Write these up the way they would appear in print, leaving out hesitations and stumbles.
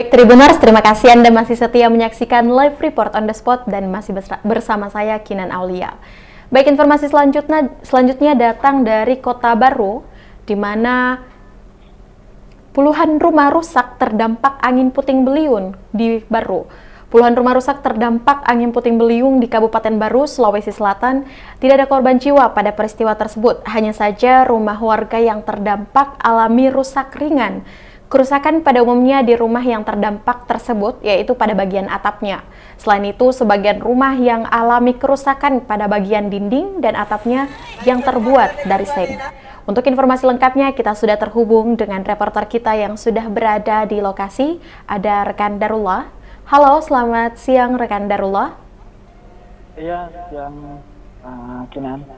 Baik, Tribuners, terima kasih Anda masih setia menyaksikan live report on the spot dan masih bersama saya, Kinan Aulia. Baik, informasi selanjutnya datang dari Kota Baru, di mana puluhan rumah rusak terdampak angin puting beliung di Baru. Puluhan rumah rusak terdampak angin puting beliung di Kabupaten Baru, Sulawesi Selatan. Tidak ada korban jiwa pada peristiwa tersebut. Hanya saja rumah warga yang terdampak alami rusak ringan. Kerusakan pada umumnya di rumah yang terdampak tersebut, yaitu pada bagian atapnya. Selain itu, sebagian rumah yang alami kerusakan pada bagian dinding dan atapnya yang terbuat dari seng. Untuk informasi lengkapnya, kita sudah terhubung dengan reporter kita yang sudah berada di lokasi. Ada rekan Darullah. Halo, selamat siang rekan Darullah. Iya, siang Kinan.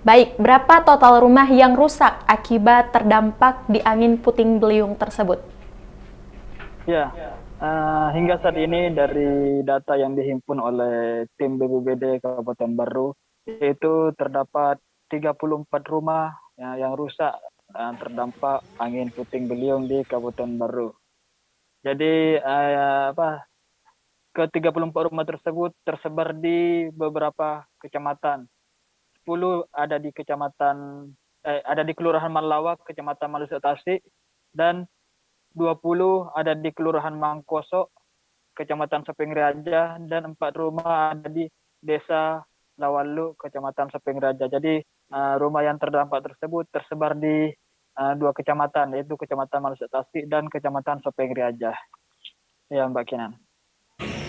Baik, berapa total rumah yang rusak akibat terdampak di angin puting beliung tersebut? Ya, hingga saat ini dari data yang dihimpun oleh tim BPBD Kabupaten Baru, itu terdapat 34 rumah yang rusak terdampak angin puting beliung di Kabupaten Baru. Jadi ke 34 rumah tersebut tersebar di beberapa kecamatan. 10 ada di Kelurahan Malawa, Kecamatan Malusu Tasik, dan 20 ada di Kelurahan Mangkoso, Kecamatan Sepeng Raja, dan 4 rumah ada di Desa Lawalu, Kecamatan Sepeng Raja. Jadi rumah yang terdampak tersebut tersebar di 2 kecamatan, yaitu Kecamatan Malusu Tasik dan Kecamatan Sepeng Raja. Ya, Mbak Kinan.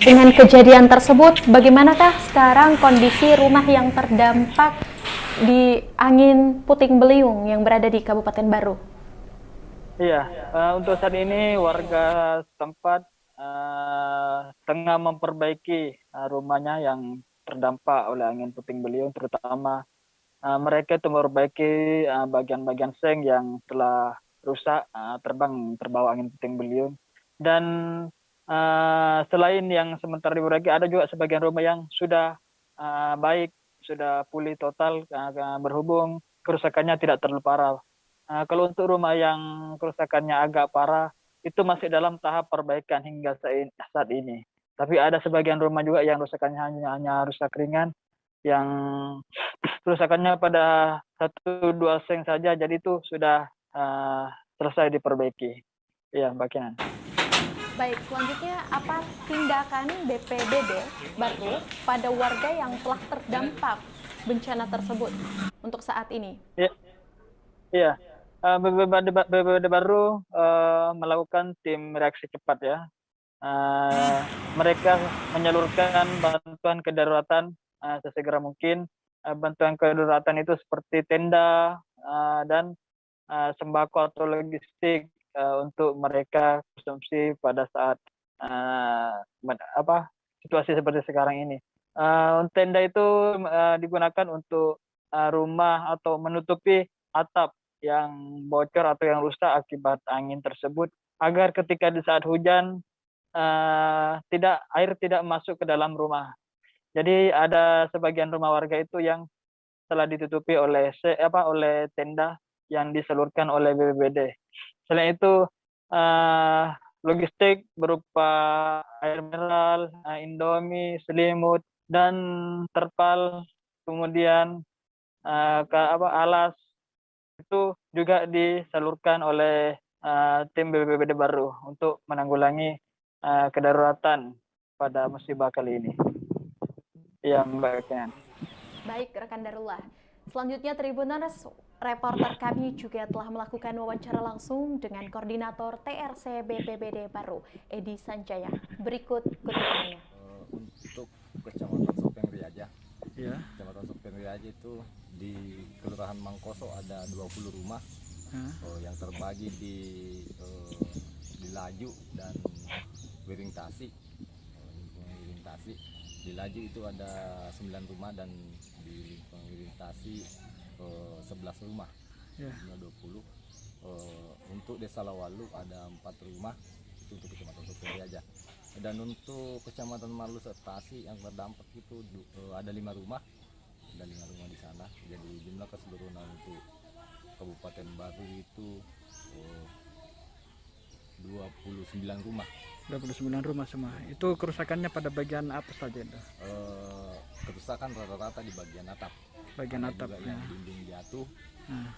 Dengan kejadian tersebut, bagaimanakah sekarang kondisi rumah yang terdampak di angin puting beliung yang berada di Kabupaten Baru? Iya, untuk saat ini warga setempat tengah memperbaiki rumahnya yang terdampak oleh angin puting beliung, terutama mereka itu memperbaiki bagian-bagian seng yang telah rusak terbawa angin puting beliung. Dan selain yang sementara diperbaiki, ada juga sebagian rumah yang sudah baik, sudah pulih total, berhubung kerusakannya tidak terlalu parah. Kalau untuk rumah yang kerusakannya agak parah, itu masih dalam tahap perbaikan hingga saat ini. Tapi ada sebagian rumah juga yang rusakannya hanya rusak ringan, yang kerusakannya pada 1-2 seng saja, jadi itu sudah selesai diperbaiki. Iya, Mbak Kinan. Baik, selanjutnya apa tindakan BPBD Baru pada warga yang telah terdampak bencana tersebut untuk saat ini? Iya, iya. BPBD Baru melakukan tim reaksi cepat ya. Mereka menyalurkan bantuan kedaruratan sesegera mungkin. Bantuan kedaruratan itu seperti tenda dan sembako atau logistik untuk mereka konsumsi pada saat situasi seperti sekarang ini. Tenda itu digunakan untuk rumah atau menutupi atap yang bocor atau yang rusak akibat angin tersebut, agar ketika di saat hujan air tidak masuk ke dalam rumah. Jadi ada sebagian rumah warga itu yang telah ditutupi oleh tenda yang disalurkan oleh BPBD. Selain itu logistik berupa air mineral, Indomie, selimut, dan terpal, kemudian alas, itu juga disalurkan oleh tim BPBD Baru untuk menanggulangi kedaruratan pada musibah kali ini. Ya, Mbak Kian. Baik, rekan Darullah. Selanjutnya Tribuners, reporter kami juga telah melakukan wawancara langsung dengan koordinator TRC BPBD Baru, Edi Sanjaya. Berikut kutipannya. Untuk Kecamatan Sopeng Riaja. Ya. Kecamatan Sopeng Riaja itu di Kelurahan Mangkoso ada 20 rumah yang terbagi di Laju dan Wiring Tasi. Di Laju itu ada 9 rumah dan di Wiring Tasi 11 rumah. Ya. 20. Untuk Desa Lawalu ada 4 rumah, itu untuk Kecamatan Sopeng Riaja. Dan untuk Kecamatan Malusu Tasik yang terdampak itu ada 5 rumah. Ada 5 rumah di sana. Jadi jumlah keseluruhan untuk Kabupaten Baru itu 29 rumah. 29 rumah semua. Itu kerusakannya pada bagian apa saja itu? Kerusakan rata-rata di bagian atap. Bagian Ada atap juga ya. yang dinding jatuh, Nah,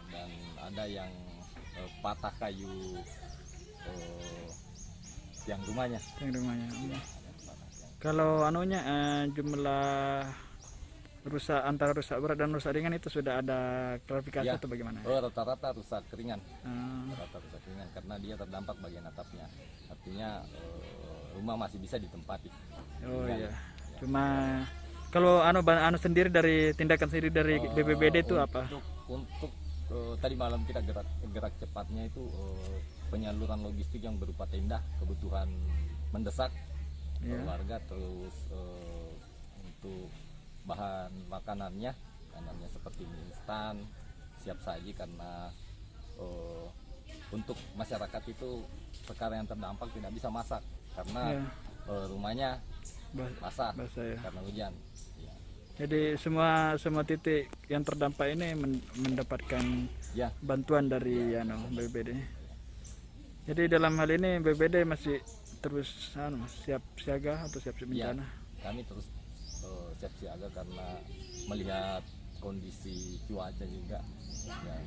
dan ada yang patah kayu tiang rumahnya. yang rumahnya. Ya, ada yang patah tiang. Kalau anunya jumlah rusak antara rusak berat dan rusak ringan itu sudah ada klarifikasi Ya. atau bagaimana? Rata-rata rusak ringan. Ah, Rata-rata rusak ringan karena dia terdampak bagian atapnya. Artinya rumah masih bisa ditempati. oh Tinggal, iya. ya. Cuma kalau anu sendiri dari tindakan sendiri dari BPBD itu apa? Untuk tadi malam kita gerak cepatnya itu penyaluran logistik yang berupa tenda kebutuhan mendesak warga, terus untuk bahan makanannya seperti mie instan siap saji karena untuk masyarakat itu sekarang yang terdampak tidak bisa masak karena rumahnya basah ya. karena hujan. Ya. Jadi semua titik yang terdampak ini mendapatkan Ya. bantuan dari BPBD. Jadi dalam hal ini BPBD masih terus siap siaga atau siap bencana. Kami terus siap siaga karena melihat kondisi cuaca juga yang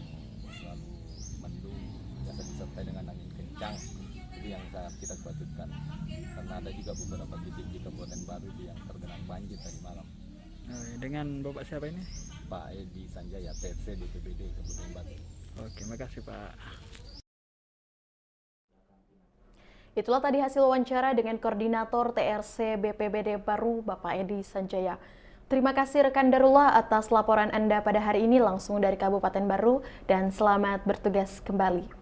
selalu mendung, biasa disertai dengan angin kencang. Itu yang sangat kita khawatirkan karena ada juga beberapa titik di Kabupaten Baru yang tergenang banjir tadi malam. Dengan Bapak siapa ini? Pak Edi Sanjaya, TC BPBD Kabupaten Baru. Oke, makasih Pak. Itulah tadi hasil wawancara dengan Koordinator TRC BPBD Baru, Bapak Edi Sanjaya. Terima kasih rekan Darullah atas laporan Anda pada hari ini langsung dari Kabupaten Baru dan selamat bertugas kembali.